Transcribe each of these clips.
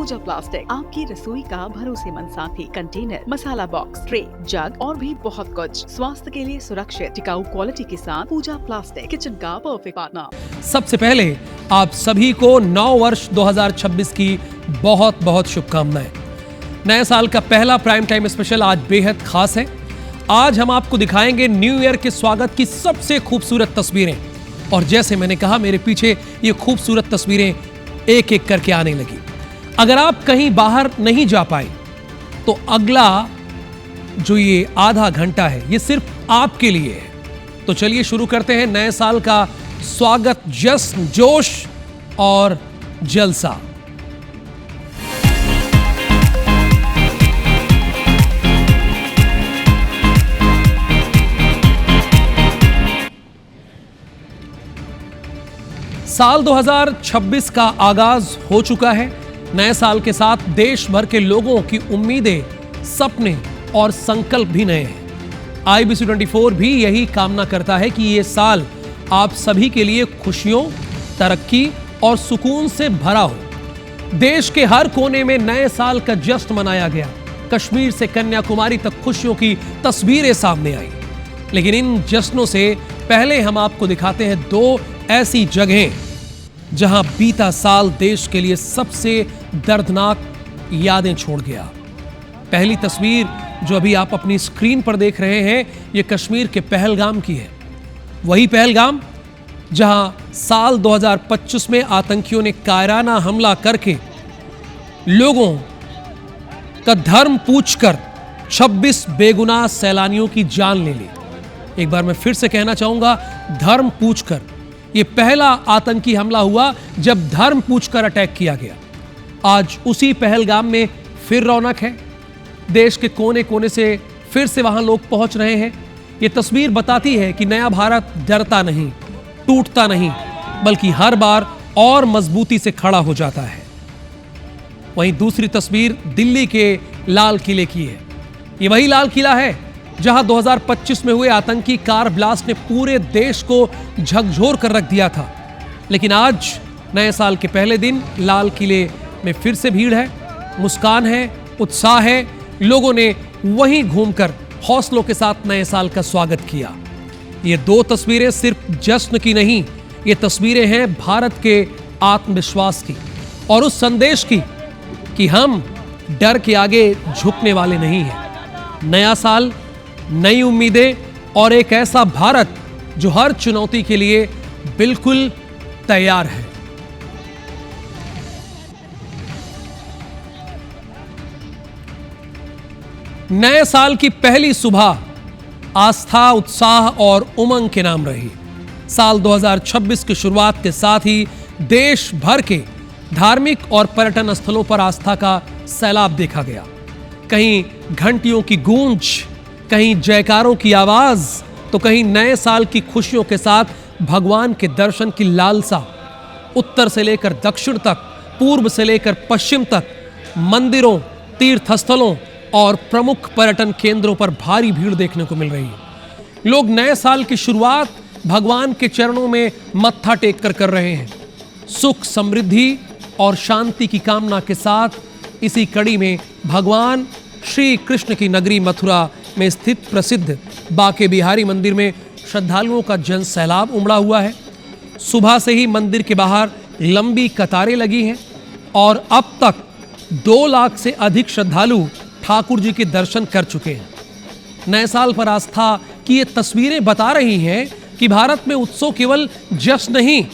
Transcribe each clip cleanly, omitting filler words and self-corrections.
पूजा plastic, आपकी रसोई का भरोसेमंद साथी। कंटेनर, मसाला बॉक्स, ट्रे, जग और भी बहुत कुछ। स्वास्थ्य के लिए सुरक्षित टिकाऊ क्वालिटी के साथ पूजा प्लास्टिक, किचन का परफेक्ट पार्टनर। सबसे पहले आप सभी को नव वर्ष 2026 की बहुत बहुत शुभकामनाएं। नए साल का पहला प्राइम टाइम स्पेशल आज बेहद खास है। आज हम आपको दिखाएंगे न्यू ईयर के स्वागत की सबसे खूबसूरत तस्वीरें। और जैसे मैंने कहा, मेरे पीछे ये खूबसूरत तस्वीरें एक एक करके आने लगी। अगर आप कहीं बाहर नहीं जा पाए तो अगला जो ये आधा घंटा है ये सिर्फ आपके लिए है। तो चलिए शुरू करते हैं नए साल का स्वागत, जश्न, जोश और जलसा। साल 2026 का आगाज हो चुका है। नए साल के साथ देश भर के लोगों की उम्मीदें, सपने और संकल्प भी नए हैं। IBC 24 भी यही कामना करता है कि ये साल आप सभी के लिए खुशियों, तरक्की और सुकून से भरा हो। देश के हर कोने में नए साल का जश्न मनाया गया। कश्मीर से कन्याकुमारी तक खुशियों की तस्वीरें सामने आई। लेकिन इन जश्नों से पहले हम आपको दिखाते हैं दो ऐसी जगहें जहां बीता साल देश के लिए सबसे दर्दनाक यादें छोड़ गया। पहली तस्वीर जो अभी आप अपनी स्क्रीन पर देख रहे हैं, यह कश्मीर के पहलगाम की है। वही पहलगाम जहां साल 2025 में आतंकियों ने कायराना हमला करके लोगों का धर्म पूछकर 26 बेगुनाह सैलानियों की जान ले ली। एक बार मैं फिर से कहना चाहूंगा, धर्म पूछकर। यह पहला आतंकी हमला हुआ जब धर्म पूछकर अटैक किया गया। आज उसी पहलगाम में फिर रौनक है। देश के कोने कोने से फिर से वहां लोग पहुंच रहे हैं। यह तस्वीर बताती है कि नया भारत डरता नहीं, टूटता नहीं, बल्कि हर बार और मजबूती से खड़ा हो जाता है। वहीं दूसरी तस्वीर दिल्ली के लाल किले की है। यह वही लाल किला है जहां 2025 में हुए आतंकी कार ब्लास्ट ने पूरे देश को झकझोर कर रख दिया था। लेकिन आज नए साल के पहले दिन लाल किले में फिर से भीड़ है, मुस्कान है, उत्साह है। लोगों ने वहीं घूमकर हौसलों के साथ नए साल का स्वागत किया। ये दो तस्वीरें सिर्फ जश्न की नहीं, ये तस्वीरें हैं भारत के आत्मविश्वास की और उस संदेश की कि हम डर के आगे झुकने वाले नहीं हैं। नया साल, नई उम्मीदें और एक ऐसा भारत जो हर चुनौती के लिए बिल्कुल तैयार है। नए साल की पहली सुबह आस्था, उत्साह और उमंग के नाम रही। साल 2026 की शुरुआत के साथ ही देश भर के धार्मिक और पर्यटन स्थलों पर आस्था का सैलाब देखा गया। कहीं घंटियों की गूंज, कहीं जयकारों की आवाज, तो कहीं नए साल की खुशियों के साथ भगवान के दर्शन की लालसा। उत्तर से लेकर दक्षिण तक, पूर्व से लेकर पश्चिम तक, मंदिरों, तीर्थस्थलों और प्रमुख पर्यटन केंद्रों पर भारी भीड़ देखने को मिल रही है। लोग नए साल की शुरुआत भगवान के चरणों में मत्था टेक कर रहे हैं, सुख, समृद्धि और शांति की कामना के साथ। इसी कड़ी में भगवान श्री कृष्ण की नगरी मथुरा में स्थित प्रसिद्ध बांके बिहारी मंदिर में श्रद्धालुओं का जन सैलाब उमड़ा हुआ है। सुबह से ही मंदिर के बाहर लंबी कतारें लगी हैं और अब तक 2 लाख से अधिक श्रद्धालु ठाकुर जी के दर्शन कर चुके हैं। नए साल पर आस्था की ये तस्वीरें बता रही हैं कि भारत में उत्सव केवल जश्न नहीं,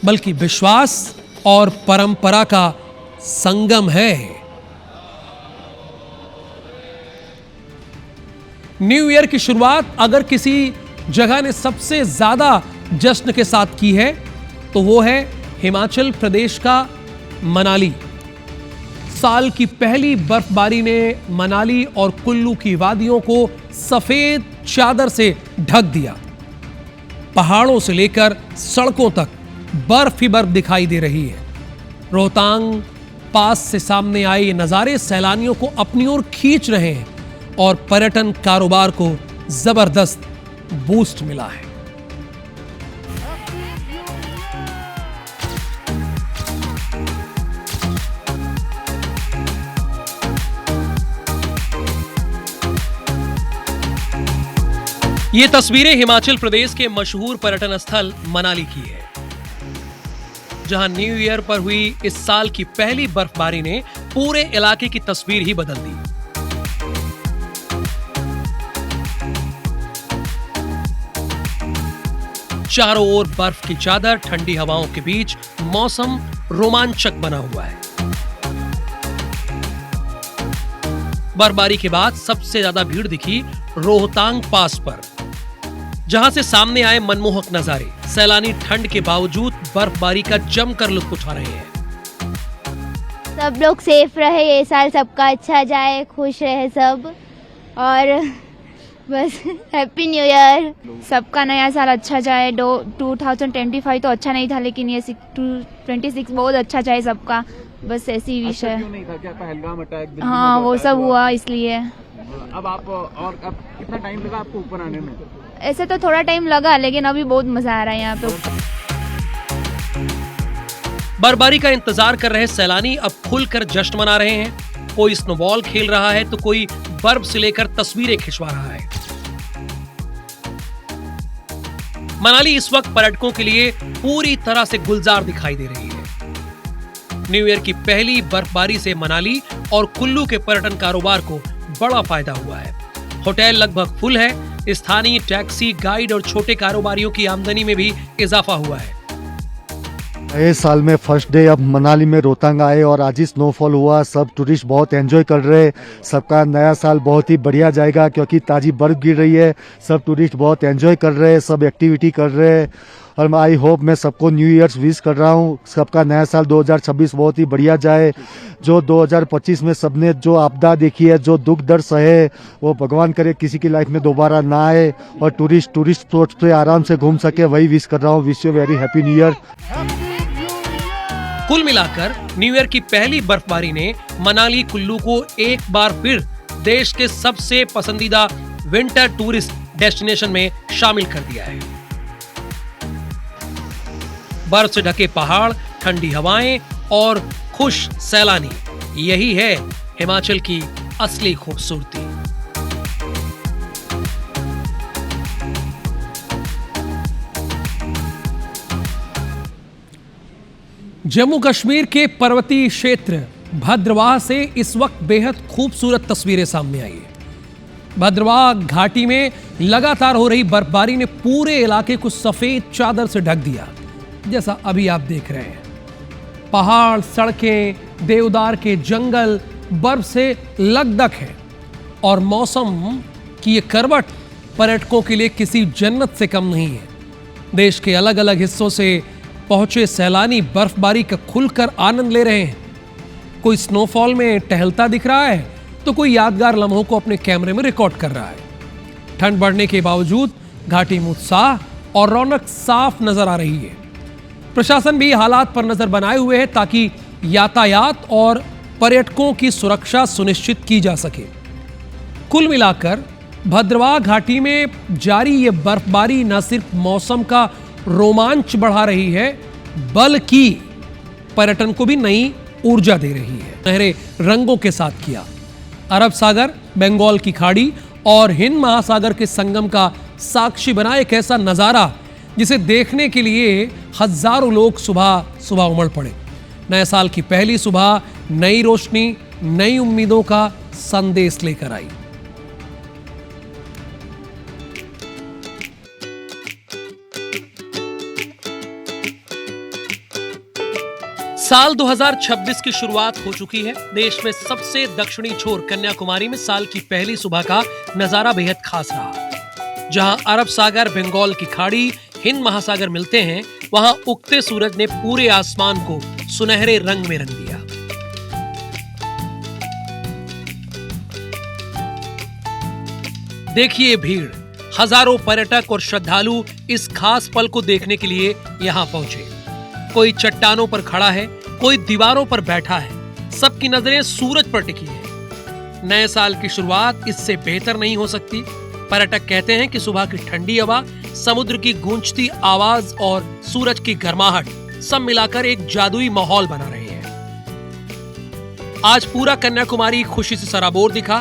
बल्कि विश्वास और परंपरा का संगम है। न्यू ईयर की शुरुआत अगर किसी जगह ने सबसे ज्यादा जश्न के साथ की है तो वो है हिमाचल प्रदेश का मनाली। साल की पहली बर्फबारी ने मनाली और कुल्लू की वादियों को सफेद चादर से ढक दिया। पहाड़ों से लेकर सड़कों तक बर्फ ही बर्फ दिखाई दे रही है। रोहतांग पास से सामने आए ये नज़ारे सैलानियों को अपनी ओर खींच रहे हैं और पर्यटन कारोबार को जबरदस्त बूस्ट मिला है। ये तस्वीरें हिमाचल प्रदेश के मशहूर पर्यटन स्थल मनाली की है, जहां न्यू ईयर पर हुई इस साल की पहली बर्फबारी ने पूरे इलाके की तस्वीर ही बदल दी। चारों ओर बर्फ की चादर, ठंडी हवाओं के बीच मौसम रोमांचक बना हुआ है। बर्फबारी के बाद सबसे ज्यादा भीड़ दिखी रोहतांग पास पर, जहां से सामने आए मनमोहक नजारे। सैलानी ठंड के बावजूद बर्फबारी का जमकर लुत्फ उठा रहे हैं। सब लोग सेफ रहे, ये साल सबका अच्छा जाए, खुश रहे सब, और बस हैप्पी न्यू ईयर। सबका नया साल अच्छा जाए। 2025 तो अच्छा नहीं था, लेकिन ये 26 बहुत अच्छा जाए सबका, बस ऐसी विश है। क्यों नहीं था? क्या पहलगाम अटैक? हाँ, वो सब हुआ इसलिए। अब कितना टाइम लगा आपको ऊपर आने में? ऐसे तो थोड़ा टाइम लगा, लेकिन अभी बहुत मजा आ रहा है यहाँ पे। बर्फबारी का इंतजार कर रहे सैलानी अब खुलकर जश्न मना रहे हैं। कोई स्नोबॉल खेल रहा है तो कोई बर्फ से लेकर तस्वीरें खिंचवा रहा है। मनाली इस वक्त पर्यटकों के लिए पूरी तरह से गुलजार दिखाई दे रही है। न्यू ईयर की पहली बर्फबारी से मनाली और कुल्लू के पर्यटन कारोबार को बड़ा फायदा हुआ है। होटल लगभग फुल है। स्थानीय टैक्सी, गाइड और छोटे कारोबारियों की आमदनी में भी इजाफा हुआ है। नए साल में फर्स्ट डे अब मनाली में रोहतांग आए और आज ही स्नोफॉल हुआ। सब टूरिस्ट बहुत एंजॉय कर रहे हैं। सबका नया साल बहुत ही बढ़िया जाएगा क्योंकि ताजी बर्फ गिर रही है। सब टूरिस्ट बहुत एंजॉय कर रहे हैं, सब एक्टिविटी कर रहे हैं, और आई होप मैं सबको न्यू ईयर्स विश कर रहा हूँ। सबका नया साल 2026 बहुत ही बढ़िया जाए। जो 2025 में सबने जो आपदा देखी है, जो दुख दर्द सहे, वो भगवान करे किसी की लाइफ में दोबारा ना आए और टूरिस्ट स्पॉट पे आराम से घूम सके, वही विश कर रहा हूँ। Wish you very happy new year. कुल मिलाकर न्यू ईयर की पहली बर्फबारी ने मनाली कुल्लू को एक बार फिर देश के सबसे पसंदीदा विंटर टूरिस्ट डेस्टिनेशन में शामिल कर दिया है। बर्फ से ढके पहाड़, ठंडी हवाएं और खुश सैलानी, यही है हिमाचल की असली खूबसूरती। जम्मू कश्मीर के पर्वतीय क्षेत्र भद्रवाह से इस वक्त बेहद खूबसूरत तस्वीरें सामने आई है। भद्रवाह घाटी में लगातार हो रही बर्फबारी ने पूरे इलाके को सफेद चादर से ढक दिया, जैसा अभी आप देख रहे हैं। पहाड़, सड़कें, देवदार के जंगल बर्फ से लकदक है और मौसम की ये करवट पर्यटकों के लिए किसी जन्नत से कम नहीं है। देश के अलग अलग हिस्सों से पहुंचे सैलानी बर्फबारी का खुलकर आनंद ले रहे हैं। कोई स्नोफॉल में टहलता दिख रहा है तो कोई यादगार लम्हों को अपने कैमरे में रिकॉर्ड कर रहा है। ठंड बढ़ने के बावजूद घाटी में उत्साह और रौनक साफ नजर आ रही है। प्रशासन भी हालात पर नजर बनाए हुए है ताकि यातायात और पर्यटकों की सुरक्षा सुनिश्चित की जा सके। कुल मिलाकर भद्रवाह घाटी में जारी ये बर्फबारी न सिर्फ मौसम का रोमांच बढ़ा रही है, बल्कि पर्यटन को भी नई ऊर्जा दे रही है। सुनहरे रंगों के साथ किया। अरब सागर, बंगाल की खाड़ी और हिंद महासागर के संगम का साक्षी बना एक ऐसा नजारा जिसे देखने के लिए हजारों लोग सुबह सुबह उमड़ पड़े। नए साल की पहली सुबह नई रोशनी, नई उम्मीदों का संदेश लेकर आई। साल 2026 की शुरुआत हो चुकी है। देश में सबसे दक्षिणी छोर कन्याकुमारी में साल की पहली सुबह का नजारा बेहद खास रहा। जहां अरब सागर, बंगाल की खाड़ी, हिंद महासागर मिलते हैं, वहां उगते सूरज ने पूरे आसमान को सुनहरे रंग में रंग दिया। देखिए भीड़, हजारों पर्यटक और श्रद्धालु इस खास पल को देखने के लिए यहां पहुंचे। कोई चट्टानों पर खड़ा है, कोई दीवारों पर बैठा है, सबकी नजरें सूरज पर टिकी है। नए साल की शुरुआत इससे बेहतर नहीं हो सकती। पर्यटक कहते हैं कि सुबह की ठंडी हवा, समुद्र की गूंजती आवाज और सूरज की गर्माहट सब मिलाकर एक जादुई माहौल बना रहे हैं। आज पूरा कन्याकुमारी खुशी से सराबोर दिखा।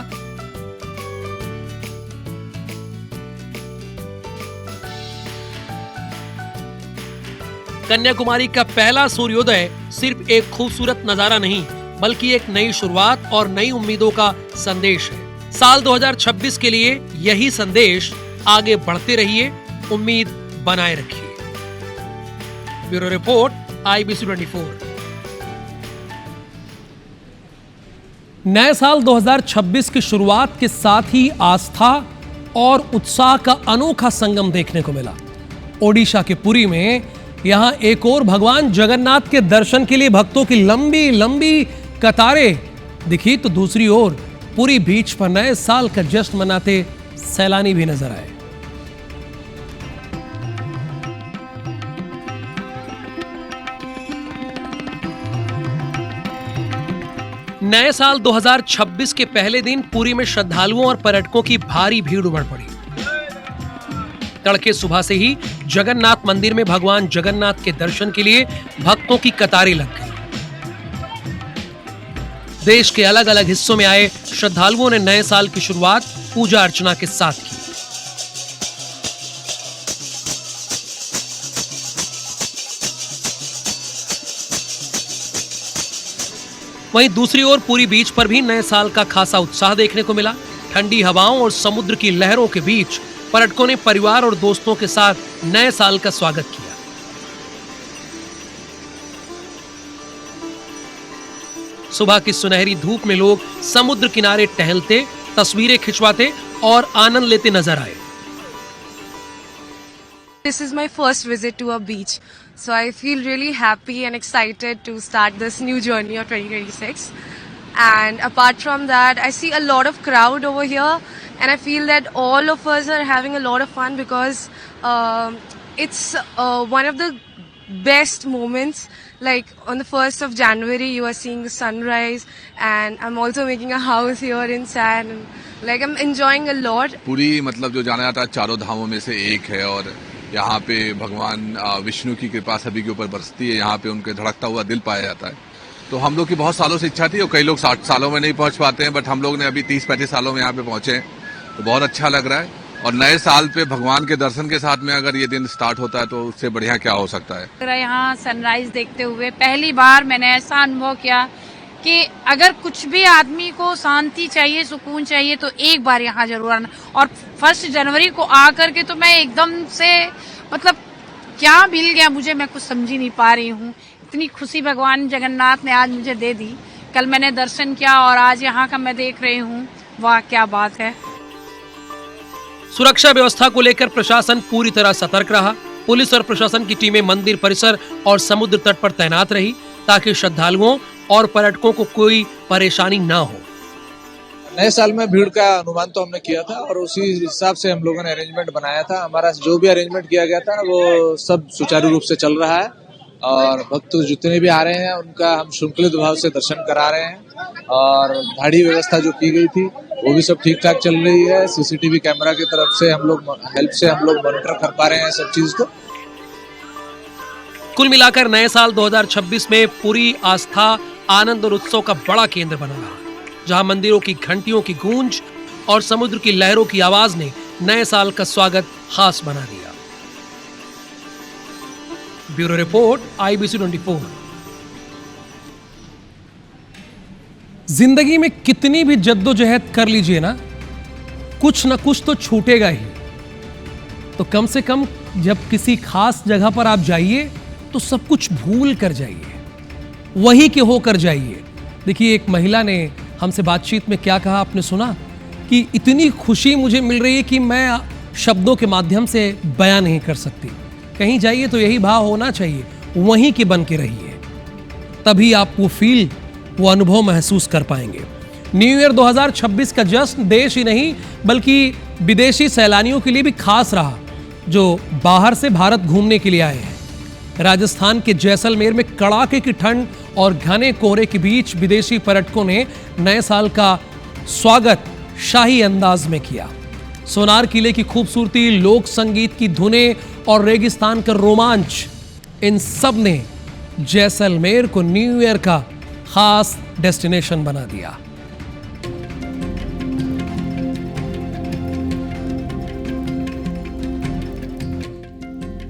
कन्याकुमारी का पहला सूर्योदय सिर्फ एक खूबसूरत नजारा नहीं बल्कि एक नई शुरुआत और नई उम्मीदों का संदेश है। साल 2026 के लिए यही संदेश, आगे बढ़ते रहिए, उम्मीद बनाए रखिए। Bureau report, IBC 24। नए साल 2026 की शुरुआत के साथ ही आस्था और उत्साह का अनोखा संगम देखने को मिला। ओडिशा के पुरी में यहां एक और भगवान जगन्नाथ के दर्शन के लिए भक्तों की लंबी लंबी कतारें दिखी, तो दूसरी ओर पुरी बीच पर नए साल का जश्न मनाते सैलानी भी नजर आए। नए साल 2026 के पहले दिन पुरी में श्रद्धालुओं और पर्यटकों की भारी भीड़ उमड़ पड़ी। तड़के सुबह से ही जगन्नाथ मंदिर में भगवान जगन्नाथ के दर्शन के लिए भक्तों की कतारें लग गई। देश के अलग अलग हिस्सों में आए श्रद्धालुओं ने नए साल की शुरुआत पूजा अर्चना के साथ की। वहीं दूसरी ओर पुरी बीच पर भी नए साल का खासा उत्साह देखने को मिला। ठंडी हवाओं और समुद्र की लहरों के बीच पर्यटकों ने परिवार और दोस्तों के साथ नए साल का स्वागत किया। सुबह की सुनहरी धूप में लोग समुद्र किनारे टहलते, तस्वीरें खिंचवाते और आनंद लेते नजर आए। This is my first visit to a beach, so I feel really happy and excited to start this new journey of 2026. And apart from that, I see a lot of crowd over here, and I feel that all of us are having a lot of fun because it's one of the best moments. Like on the 1st of January, you are seeing the sunrise, and I'm also making a house here in sand. And like I'm enjoying a lot. Puri मतलब जो जाना जाता है चारों धामों में से एक है, और यहाँ पे भगवान विष्णु की कृपा सभी के ऊपर बरसती है। यहाँ पे उनके धड़कता हुआ दिल पाया जाता है। तो हम लोग की बहुत सालों से इच्छा थी, और कई लोग 60 सालों में नहीं पहुँच पाते हैं, बट हम लोग ने अभी 30-35 सालों में यहाँ पे पहुँचे हैं, तो बहुत अच्छा लग रहा है। और नए साल पे भगवान के दर्शन के साथ में अगर ये दिन स्टार्ट होता है तो उससे बढ़िया क्या हो सकता है। यहाँ सनराइज देखते हुए पहली बार मैंने ऐसा अनुभव किया कि अगर कुछ भी आदमी को शांति चाहिए, सुकून चाहिए, तो एक बार यहाँ जरूर आना। और 1 जनवरी को आकर के तो मैं एकदम से मतलब क्या मिल गया मुझे, मैं कुछ समझ ही नहीं पा रही हूँ। इतनी खुशी भगवान जगन्नाथ ने आज मुझे दे दी। कल मैंने दर्शन किया और आज यहाँ का मैं देख रही हूँ, वाह क्या बात है। सुरक्षा व्यवस्था को लेकर प्रशासन पूरी तरह सतर्क रहा। पुलिस और प्रशासन की टीमें मंदिर परिसर और समुद्र तट पर तैनात रही ताकि श्रद्धालुओं और पर्यटकों को कोई परेशानी ना हो। नए साल में भीड़ का अनुमान तो हमने किया था और उसी हिसाब से हम लोगों ने अरेंजमेंट बनाया था। हमारा जो भी अरेंजमेंट किया गया था वो सब सुचारू रूप से चल रहा है, और भक्त जितने भी आ रहे हैं उनका हम श्रृंखलित भाव से दर्शन करा रहे हैं। और धाड़ी व्यवस्था जो की गई थी वो भी सब ठीक ठाक चल रही है। सीसीटीवी कैमरा की तरफ से हम लोग हेल्प से हम लोग मॉनिटर कर पा रहे हैं सब चीज को। कुल मिलाकर नए साल 2026 में पुरी आस्था, आनंद और उत्सव का बड़ा केंद्र बना रहा, जहां मंदिरों की घंटियों की गूंज और समुद्र की लहरों की आवाज ने नए साल का स्वागत खास बना दिया। Bureau report, IBC 24। जिंदगी में कितनी भी जद्दोजहद कर लीजिए ना, कुछ ना कुछ तो छूटेगा ही। तो कम से कम जब किसी खास जगह पर आप जाइए तो सब कुछ भूल कर जाइए, वहीं के होकर जाइए। देखिए, एक महिला ने हमसे बातचीत में क्या कहा, आपने सुना कि इतनी खुशी मुझे मिल रही है कि मैं शब्दों के माध्यम से बयां नहीं कर सकती। कहीं जाइए तो यही भाव होना चाहिए, वहीं के बन के रहिए, तभी आप वो अनुभव महसूस कर पाएंगे। न्यू ईयर 2026 का जश्न देश ही नहीं बल्कि विदेशी सैलानियों के लिए भी खास रहा, जो बाहर से भारत घूमने के लिए आए हैं। राजस्थान के जैसलमेर में कड़ाके की ठंड और घने कोहरे के बीच विदेशी पर्यटकों ने नए साल का स्वागत शाही अंदाज में किया। सोनार किले की खूबसूरती, लोक संगीत की धुनें और रेगिस्तान का रोमांच, इन सब ने जैसलमेर को न्यू ईयर का खास डेस्टिनेशन बना दिया।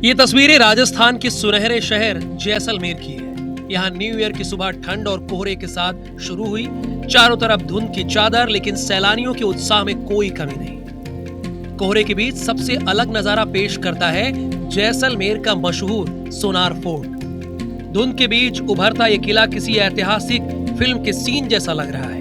ये तस्वीरें राजस्थान के सुनहरे शहर जैसलमेर की है। यहाँ न्यू ईयर की सुबह ठंड और कोहरे के साथ शुरू हुई। चारों तरफ धुंध की चादर, लेकिन सैलानियों के उत्साह में कोई कमी नहीं। कोहरे के बीच सबसे अलग नजारा पेश करता है जैसलमेर का मशहूर सोनार फोर्ट। धुंध के बीच उभरता ये किला किसी ऐतिहासिक फिल्म के सीन जैसा लग रहा है।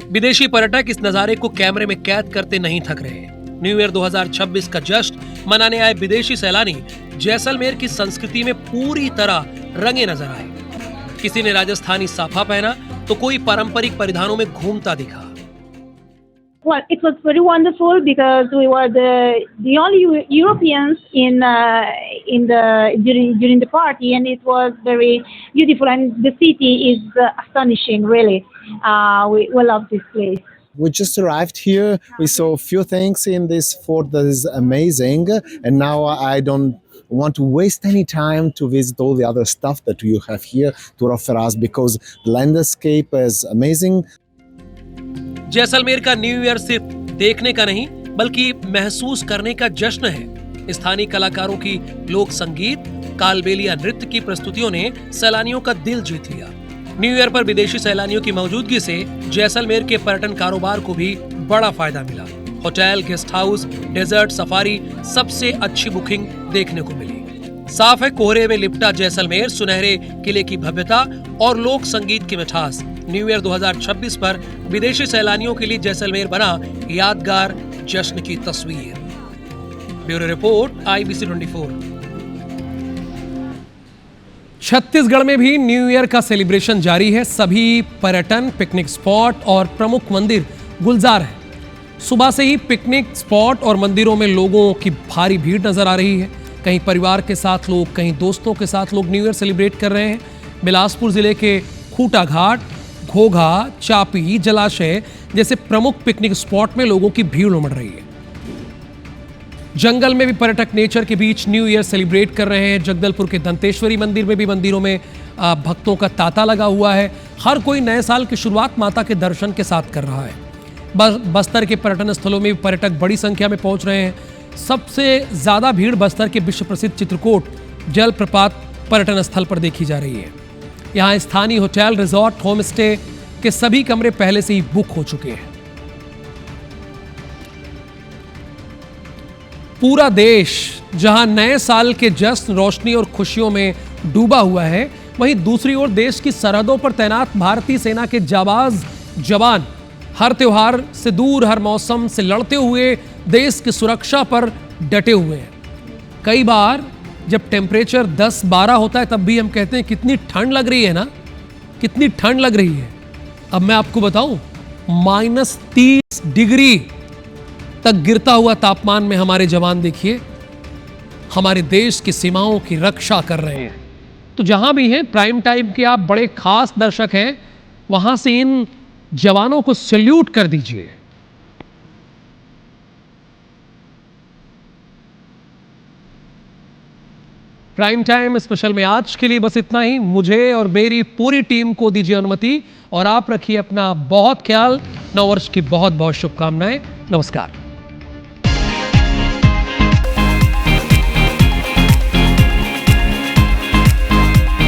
विदेशी पर्यटक इस नजारे को कैमरे में कैद करते नहीं थक रहे। न्यू ईयर 2026 का जश्न मनाने आए विदेशी सैलानी जैसलमेर की संस्कृति में पूरी तरह रंगे नजर आए। किसी ने राजस्थानी साफा पहना तो कोई पारंपरिक परिधानों में घूमता दिखा। Well, it was very wonderful because we were the only Europeans during the party, and it was very beautiful. And the city is astonishing, really. We love this place. We just arrived here. We saw a few things in this fort that is amazing, and now I don't want to waste any time to visit all the other stuff that you have here to offer us because the landscape is amazing. Jaisalmer का new year सिर्फ देखने का नहीं बल्कि महसूस करने का जश्न है। स्थानीय कलाकारों की लोक संगीत, कालबेलिया नृत्य की प्रस्तुतियों ने सैलानियों का दिल जीत लिया। न्यू ईयर पर विदेशी सैलानियों की मौजूदगी से जैसलमेर के पर्यटन कारोबार को भी बड़ा फायदा मिला। Hotel, guest house, desert safari, सबसे अच्छी बुकिंग देखने को मिली। साफ है, कोहरे में लिपटा जैसलमेर, सुनहरे किले की भव्यता और लोक संगीत की मिठास। न्यू ईयर 2026 पर विदेशी सैलानियों के लिए जैसलमेर बना यादगार जश्न की तस्वीर। Bureau report, IBC 24। छत्तीसगढ़ में भी न्यू ईयर का सेलिब्रेशन जारी है। सभी पर्यटन, पिकनिक स्पॉट और प्रमुख मंदिर गुलजार हैं। सुबह से ही पिकनिक स्पॉट और मंदिरों में लोगों की भारी भीड़ नजर आ रही है। कहीं परिवार के साथ लोग, कहीं दोस्तों के साथ लोग न्यू ईयर सेलिब्रेट कर रहे हैं। बिलासपुर जिले के खूटा घाट, घोघा, चापी, जलाशय जैसे प्रमुख पिकनिक स्पॉट में लोगों की भीड़ उमड़ रही है। जंगल में भी पर्यटक नेचर के बीच न्यू ईयर सेलिब्रेट कर रहे हैं। जगदलपुर के दंतेश्वरी मंदिर में भी मंदिरों में भक्तों का तांता लगा हुआ है। हर कोई नए साल की शुरुआत माता के दर्शन के साथ कर रहा है। बस्तर के पर्यटन स्थलों में भी पर्यटक बड़ी संख्या में पहुंच रहे हैं। सबसे ज्यादा भीड़ बस्तर के विश्व प्रसिद्ध चित्रकूट जलप्रपात पर्यटन स्थल पर देखी जा रही है। यहाँ स्थानीय होटल, रिजॉर्ट, होम स्टे के सभी कमरे पहले से ही बुक हो चुके हैं। पूरा देश जहां नए साल के जश्न, रोशनी और खुशियों में डूबा हुआ है, वहीं दूसरी ओर देश की सरहदों पर तैनात भारतीय सेना के जाबाज जवान हर त्योहार से दूर, हर मौसम से लड़ते हुए देश की सुरक्षा पर डटे हुए हैं। कई बार जब टेम्परेचर 10-12 होता है तब भी हम कहते हैं कितनी ठंड लग रही है ना, कितनी ठंड लग रही है। अब मैं आपको बताऊं, -30 डिग्री तक गिरता हुआ तापमान में हमारे जवान देखिए हमारे देश की सीमाओं की रक्षा कर रहे हैं। तो जहां भी हैं, प्राइम टाइम के आप बड़े खास दर्शक हैं, वहां से इन जवानों को सैल्यूट कर दीजिए। प्राइम टाइम स्पेशल में आज के लिए बस इतना ही। मुझे और मेरी पूरी टीम को दीजिए अनुमति और आप रखिए अपना बहुत ख्याल। नववर्ष की बहुत बहुत शुभकामनाएं। नमस्कार।